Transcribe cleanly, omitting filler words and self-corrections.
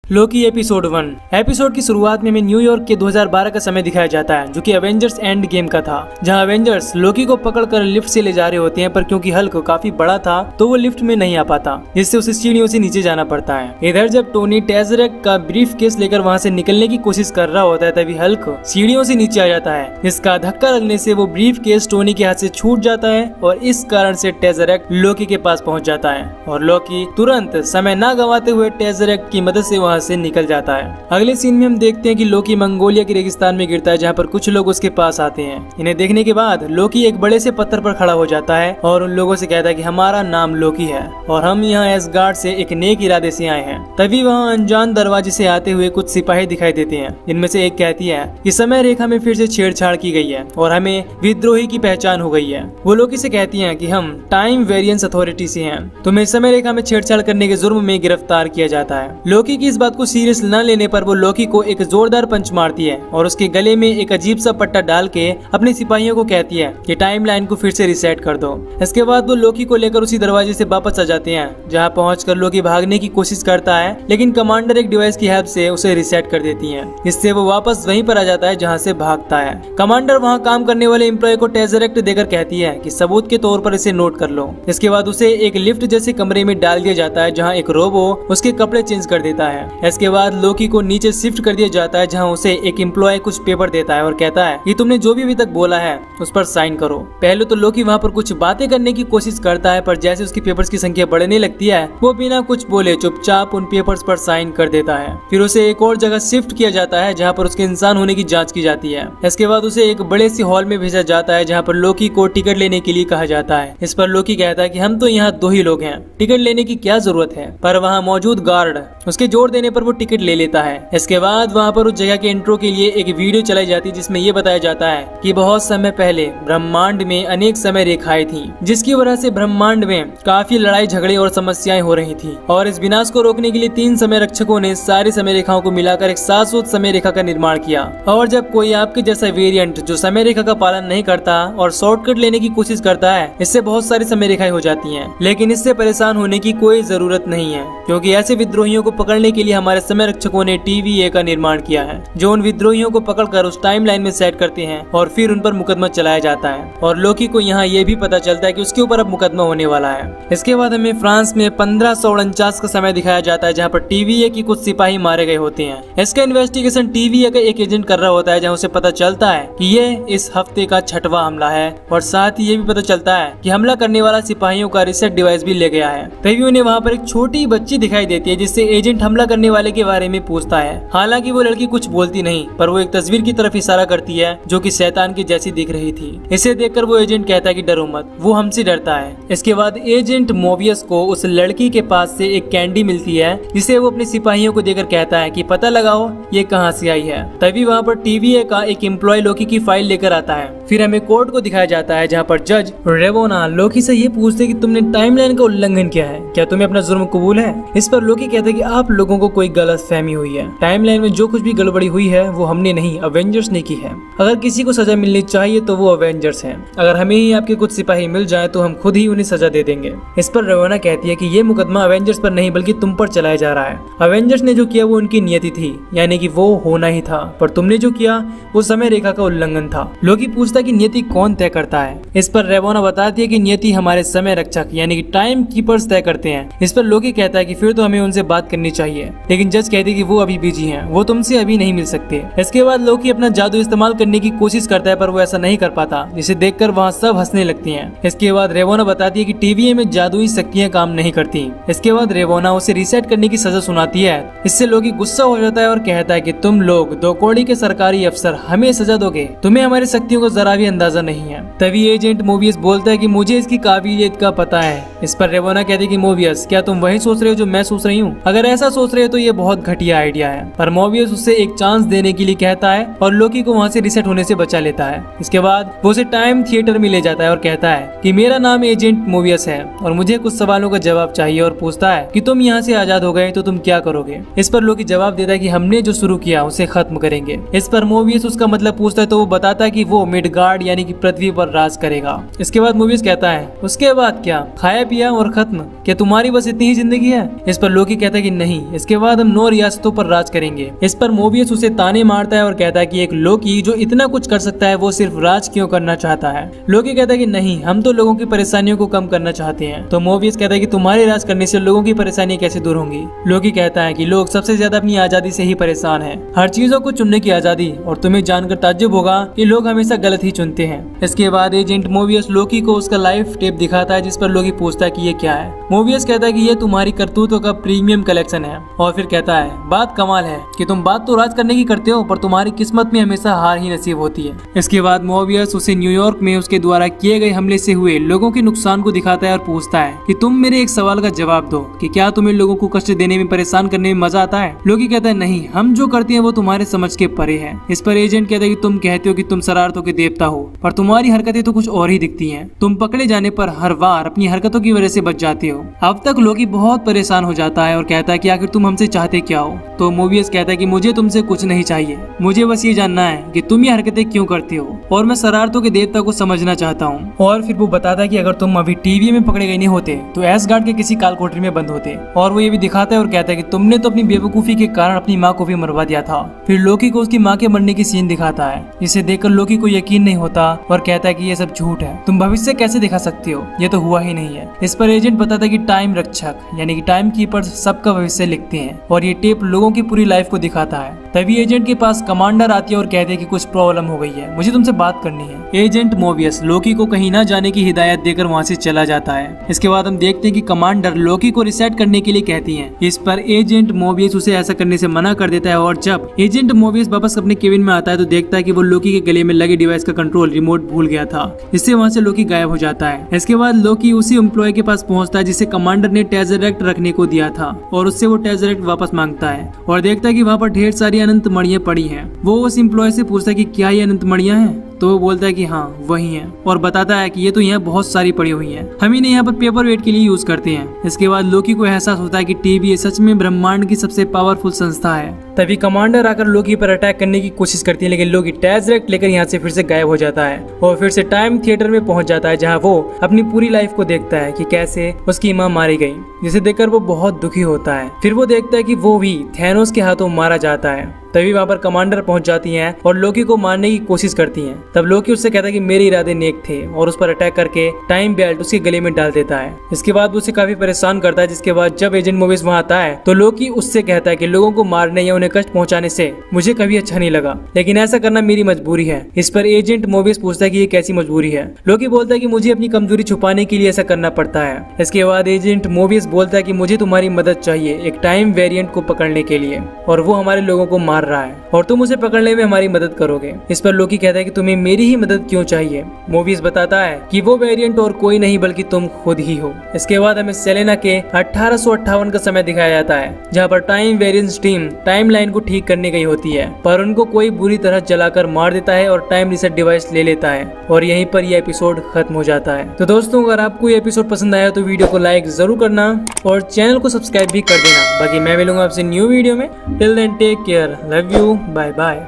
लोकी episode 1। Episode की शुरुआत में हमें न्यूयॉर्क के 2012 का समय दिखाया जाता है, जो कि एवेंजर्स एंड गेम का था, जहां एवेंजर्स लोकी को पकड़कर लिफ्ट से ले जा रहे होते हैं, पर क्योंकि हल्क काफी बड़ा था तो वो लिफ्ट में नहीं आ पाता, जिससे उसे सीढ़ियों से नीचे जाना पड़ता है। इधर जब टोनी टेज़रेक्ट का ब्रीफ केस लेकर वहां से निकलने की कोशिश कर रहा होता है, तभी हल्क सीढ़ियों से नीचे आ जाता है, जिसका धक्का लगने से वो ब्रीफ केस टोनी के हाथ से छूट जाता है और इस कारण से टेज़रेक्ट लोकी के पास पहुंच जाता है और लोकी तुरंत समय न गंवाते हुए टेज़रेक्ट की मदद से वहां से निकल जाता है। अगले सीन में हम देखते हैं कि लोकी मंगोलिया के रेगिस्तान में गिरता है, जहाँ पर कुछ लोग उसके पास आते हैं। इन्हें देखने के बाद लोकी एक बड़े से पत्थर पर खड़ा हो जाता है और उन लोगों से कहता है कि हमारा नाम लोकी है और हम यहाँ एसगार्ड से एक नेक इरादे से आए हैं। तभी वहाँ अनजान दरवाजे से आते हुए कुछ सिपाही दिखाई देते हैं, जिनमें से एक कहती है कि समय रेखा में फिर से छेड़छाड़ की गई है और हमें विद्रोही की पहचान हो गई है। वो लोकी से कहती है कि हम टाइम वेरिएंस अथॉरिटी से हैं, तुम्हें समय रेखा में छेड़छाड़ करने के जुर्म में गिरफ्तार किया जाता है। लोकी की इस बात को सीरियस न लेने पर वो लोकी को एक जोरदार पंच मारती है और उसके गले में एक अजीब सा पट्टा डाल के अपने सिपाहियों को कहती है कि टाइमलाइन को फिर से रिसेट कर दो। इसके बाद वो लोकी को लेकर उसी दरवाजे से वापस आ जाते हैं, जहां पहुंचकर लोकी भागने की कोशिश करता है, लेकिन कमांडर एक डिवाइस की हेल्प से उसे रिसेट कर देती है। इससे वो वापस वहीं पर आ जाता है जहाँ से भागता है। कमांडर वहाँ काम करने वाले एम्प्लॉय को टेज़रेक्ट देकर कहती है कि सबूत के तौर पर इसे नोट कर लो। इसके बाद उसे एक लिफ्ट जैसे कमरे में डाल दिया जाता है, जहाँ एक रोबो उसके कपड़े चेंज कर देता है। इसके बाद लोकी को नीचे शिफ्ट कर दिया जाता है, जहां उसे एक एम्प्लॉय कुछ पेपर देता है और कहता है कि तुमने जो भी अभी तक बोला है उस पर साइन करो। पहले तो लोकी वहां पर कुछ बातें करने की कोशिश करता है, पर जैसे उसकी पेपर्स की संख्या बढ़ने लगती है, वो बिना कुछ बोले चुपचाप उन पेपर्स पर साइन कर देता है। फिर उसे एक और जगह शिफ्ट किया जाता है, जहाँ पर उसके इंसान होने की जाँच की जाती है। इसके बाद उसे एक बड़े से हॉल में भेजा जाता है, जहाँ पर लोकी को टिकट लेने के लिए कहा जाता है। इस पर लोकी कहता है कि हम तो यहाँ 2 ही लोग हैं, टिकट लेने की क्या जरूरत है, पर वहाँ मौजूद गार्ड उसके जोर देने पर वो टिकट ले लेता है। इसके बाद वहाँ पर उस जगह के इंट्रो के लिए एक वीडियो चलाई जाती है, जिसमें ये बताया जाता है कि बहुत समय पहले ब्रह्मांड में अनेक समय रेखाएं थी, जिसकी वजह से ब्रह्मांड में काफी लड़ाई झगड़े और समस्याएं हो रही थी, और इस विनाश को रोकने के लिए 3 समय रक्षकों ने सारी समय रेखाओं को मिलाकर एक शाश्वत समय रेखा का निर्माण किया। और जब कोई आपके जैसा वेरिएंट जो समय रेखा का पालन नहीं करता और शॉर्टकट लेने की कोशिश करता है, इससे बहुत सारी समय रेखाएं हो जाती हैं। लेकिन इससे परेशान होने की कोई जरूरत नहीं है, क्योंकि ऐसे विद्रोहियों को पकड़ने के लिए हमारे समय रक्षकों ने TVA का निर्माण किया है, जो उन विद्रोहियों को पकड़कर उस टाइमलाइन में सेट करते हैं और फिर उन पर मुकदमा चलाया जाता है। और लोकी को यहाँ ये भी पता चलता है कि उसके ऊपर अब मुकदमा होने वाला है। इसके बाद हमें फ्रांस में 1549 का समय दिखाया जाता है, जहाँ पर TVA की कुछ सिपाही मारे गए होते हैं। इसका इन्वेस्टिगेशन TVA का एक एजेंट कर रहा होता है, जहाँ उसे पता चलता है कि ये इस हफ्ते का 6वां हमला है, और साथ ही ये भी पता चलता है कि हमला करने वाला सिपाहियों का रिसेट डिवाइस भी ले गया है। तभी उन्हें वहाँ पर एक छोटी बच्ची दिखाई देती है, जिससे एजेंट हमला करने वाले के बारे में पूछता है। हालांकि वो लड़की कुछ बोलती नहीं, पर वो एक तस्वीर की तरफ इशारा करती है, जो कि शैतान की जैसी दिख रही थी। इसे देखकर वो एजेंट कहता है कि डरो मत, वो हमसे डरता है। इसके बाद एजेंट मोबियस को उस लड़की के पास से एक कैंडी मिलती है, जिसे वो अपने सिपाहियों को देकर कहता है कि पता लगाओ ये कहाँ से आई है। तभी वहाँ पर TVA का एक एम्प्लॉय लोकी की फाइल लेकर आता है। फिर हमें कोर्ट को दिखाया जाता है, जहाँ पर जज रेवोना लोकी से ये पूछते कि तुमने टाइमलाइन का उल्लंघन किया है, क्या तुम्हें अपना जुर्म कबूल है। इस पर लोकी कहता है कि आप लोगों को कोई गलतफहमी हुई है, टाइमलाइन में जो कुछ भी गड़बड़ी हुई है वो हमने नहीं, अवेंजर्स ने की है। अगर किसी को सजा मिलनी चाहिए तो वो अवेंजर्स हैं। अगर हमें ही आपके कुछ सिपाही मिल जाए तो हम खुद ही उन्हें सजा दे देंगे। इस पर रेवोना कहती है कि ये मुकदमा अवेंजर्स पर नहीं बल्कि तुम पर चलाया जा रहा है। अवेंजर्स ने जो किया वो उनकी नियति थी, यानी कि वो होना ही था, पर तुमने जो किया वो समय रेखा का उल्लंघन था। लोकी पूछता कि नियति कौन तय करता है। इस पर रेवोना बताती है कि नियति हमारे समय रक्षक यानी कि टाइम कीपर्स तय करते हैं। इस पर लोकी कहता है कि फिर तो हमें उनसे बात करनी चाहिए, लेकिन जज कहती है कि वो अभी बिजी हैं, वो तुमसे अभी नहीं मिल सकते। इसके बाद लोकी अपना जादू इस्तेमाल करने की कोशिश करता है, पर वो ऐसा नहीं कर पाता, जिसे देखकर वहाँ सब हंसने लगती हैं। इसके बाद रेवोना बताती है कि TVA में जादुई शक्तियाँ काम नहीं करती। इसके बाद रेवोना उसे रीसेट करने की सजा सुनाती है। इससे लोकी गुस्सा हो जाता है और कहता है कि तुम लोग 2 कौड़ी के सरकारी अफसर हमें सजा दोगे, तुम्हें हमारी शक्तियों को जरा भी अंदाजा नहीं है। तभी एजेंट मोबियस बोलता है कि मुझे इसकी काबिलियत का पता है। इस पर रेवोना कहती है कि मोबियस क्या तुम वही सोच रहे हो जो मैं सोच रही हूँ? अगर ऐसा सोच रहे हो तो ये बहुत घटिया आइडिया है। पर मोबियस उससे एक चांस देने के लिए कहता है और लोकी को वहाँ से रिसेट होने से बचा लेता है। इसके बाद वो उसे टाइम थिएटर में ले जाता है और कहता है कि मेरा नाम एजेंट मोबियस है और मुझे कुछ सवालों का जवाब चाहिए, और पूछता है कि तुम यहाँ से आजाद हो गए तो तुम क्या करोगे। इस पर लोकी जवाब देता है कि हमने जो शुरू किया उसे खत्म करेंगे। इस पर मोबियस उसका मतलब पूछता है, तो वो बताता है कि वो मिड गार्ड यानी कि पृथ्वी पर राज करेगा। इसके बाद मूवीज कहता है उसके बाद क्या, खाया पिया और खत्म, क्या तुम्हारी बस इतनी ही जिंदगी है? इस पर लोकी कहता है कि नहीं, इसके बाद हम 9 रियासतों पर राज करेंगे। इस पर मोबियस उसे ताने मारता है और कहता है कि एक लोकी जो इतना कुछ कर सकता है वो सिर्फ राज क्यों करना चाहता है। लोकी कहता है कि नहीं, हम तो लोगों की परेशानियों को कम करना चाहते हैं। तो मोबियस कहता है कि तुम्हारे राज करने से लोगों की परेशानी कैसे दूर होंगी? लोकी कहता है कि लोग सबसे ज्यादा अपनी आजादी से ही परेशान हैं, हर चीजों को चुनने की आजादी, और तुम्हें जानकर ताज्जुब होगा कि लोग हमेशा गलत ही चुनते हैं। इसके बाद एजेंट मोबियस लोकी को उसका लाइफ टेप दिखाता है जिस पर लोकी पूछता है कि ये क्या है। मोबियस कहता है कि ये तुम्हारी करतूतों का प्रीमियम कलेक्शन है, और फिर कहता है बात कमाल है कि तुम बात तो राज करने की करते हो पर तुम्हारी किस्मत में हमेशा हार ही नसीब होती है। इसके बाद मोबियस उसे न्यूयॉर्क में उसके द्वारा किए गए हमले से हुए लोगों के नुकसान को दिखाता है और पूछता है कि तुम मेरे एक सवाल का जवाब दो कि क्या तुम्हें लोगों को कष्ट देने में, परेशान करने में मजा आता है? लोकी कहता है नहीं, हम जो करते हैं वो तुम्हारे समझ के परे है। इस पर एजेंट कहता है कि तुम कहते हो कि तुम शरारतों के देवता हो पर तुम्हारी हरकतें तो कुछ और ही दिखती हैं। तुम पकड़े जाने पर हर बार अपनी हरकतों की वजह से बच जाते हो। अब तक लोकी बहुत परेशान हो जाता है और कहता है कि आखिर तुम हमसे चाहते क्या हो? तो मोबियस कहता है कि मुझे तुमसे कुछ नहीं चाहिए, मुझे बस ये जानना है कि तुम ये हरकतें क्यों करते हो और मैं शरारतों के देवता को समझना चाहता हूँ। और फिर वो बताता है कि अगर तुम अभी टीवी में पकड़े गए नहीं होते तो एसगार्ड के किसी काल कोठरी में बंद होते। और वो ये भी दिखाता है और कहता है कि तुमने तो अपनी बेवकूफी के कारण अपनी माँ को भी मरवा दिया था। फिर लोकी को उसकी माँ के मरने की सीन दिखाता है जिसे देखकर लोकी को यकीन नहीं होता और कहता है कि ये सब झूठ है, तुम भविष्य कैसे दिखा सकते हो, ये तो हुआ ही नहीं है। इस पर एजेंट बताता है कि टाइम रक्षक यानी कि टाइम कीपर सबका भविष्य लिखते हैं और ये टेप लोगों की पूरी लाइफ को दिखाता है। तभी एजेंट के पास कमांडर आती है और कहते हैं कि कुछ प्रॉब्लम हो गई है, मुझे तुमसे बात करनी है। एजेंट मोबियस लोकी को कहीं ना जाने की हिदायत देकर वहाँ से चला जाता है। इसके बाद हम देखते हैं कि कमांडर लोकी को रिसेट करने के लिए कहती है। इस पर एजेंट मोबियस उसे ऐसा करने से मना कर देता है और जब एजेंट मोबियस वापस अपने केबिन में आता है तो देखता है कि वो लोकी के गले में लगे डिवाइस का कंट्रोल रिमोट भूल गया था, जिससे वहाँ से लोकी गायब हो जाता है। इसके बाद लोकी उसी एम्प्लॉय के पास पहुँचता है जिसे कमांडर ने टेजरेक्ट रखने को दिया था और उससे वो टेजरेक्ट वापस मांगता है और देखता है कि वहाँ पर ढेर सारी अनंत मणियां पड़ी हैं। वो उस एम्प्लॉय से पूछता है कि क्या ये अनंत मणियां हैं? तो वो बोलता है कि हाँ वही है और बताता है कि ये तो यहाँ बहुत सारी पड़ी हुई हैं, हम इन्हें यहाँ पर पेपर वेट के लिए यूज करते हैं। इसके बाद लोकी को एहसास होता है कि टीवी सच में ब्रह्मांड की सबसे पावरफुल संस्था है। तभी कमांडर आकर लोकी पर अटैक करने की कोशिश करती है लेकिन लोकी टेजरेक्ट लेकर यहाँ से फिर से गायब हो जाता है और फिर से टाइम थिएटर में पहुंच जाता है जहाँ वो अपनी पूरी लाइफ को देखता है कि कैसे उसकी माँ मारी गई, जिसे देखकर वो बहुत दुखी होता है। फिर वो देखता है कि वो भी थैनोस के हाथों मारा जाता है। तभी वहाँ पर कमांडर पहुंच जाती हैं और लोकी को मारने की कोशिश करती हैं। तब लोकी उससे कहता है कि मेरे इरादे नेक थे और उस पर अटैक करके टाइम बेल्ट उसके गले में डाल देता है। इसके बाद वो उसे काफी परेशान करता है, जिसके बाद जब एजेंट मोबियस वहाँ आता है तो लोकी उससे कहता है कि लोगों को मारने या उन्हें कष्ट पहुंचाने से मुझे कभी अच्छा नहीं लगा, लेकिन ऐसा करना मेरी मजबूरी है। इस पर एजेंट मोबियस पूछता है कि ये कैसी मजबूरी है? लोकी बोलता है कि मुझे अपनी कमजोरी छुपाने के लिए ऐसा करना पड़ता है। इसके बाद एजेंट मोबियस बोलता है कि मुझे तुम्हारी मदद चाहिए एक टाइम वेरिएंट को पकड़ने के लिए और वो हमारे लोगों को मार रहा है और तुम उसे पकड़ने में हमारी मदद करोगे। इस पर लोकी कहता है कि तुम्हें मेरी ही मदद क्यों चाहिए? मोबियस बताता है कि वो वेरिएंट और कोई नहीं बल्कि तुम खुद ही हो। इसके बाद हमें सेलेना के 1858 का समय दिखाया जाता है जहाँ पर time variance team time line को ठीक करने गई होती है पर उनको कोई बुरी तरह जलाकर मार देता है और टाइम रिसेट डिवाइस ले लेता है और यहीं पर यह एपिसोड खत्म हो जाता है। तो दोस्तों अगर आपको ये एपिसोड पसंद आया तो वीडियो को लाइक जरूर करना और चैनल को सब्सक्राइब भी कर देना। बाकी मैं मिलूंगा आपसे न्यू वीडियो में। Till then take care, love you, bye bye.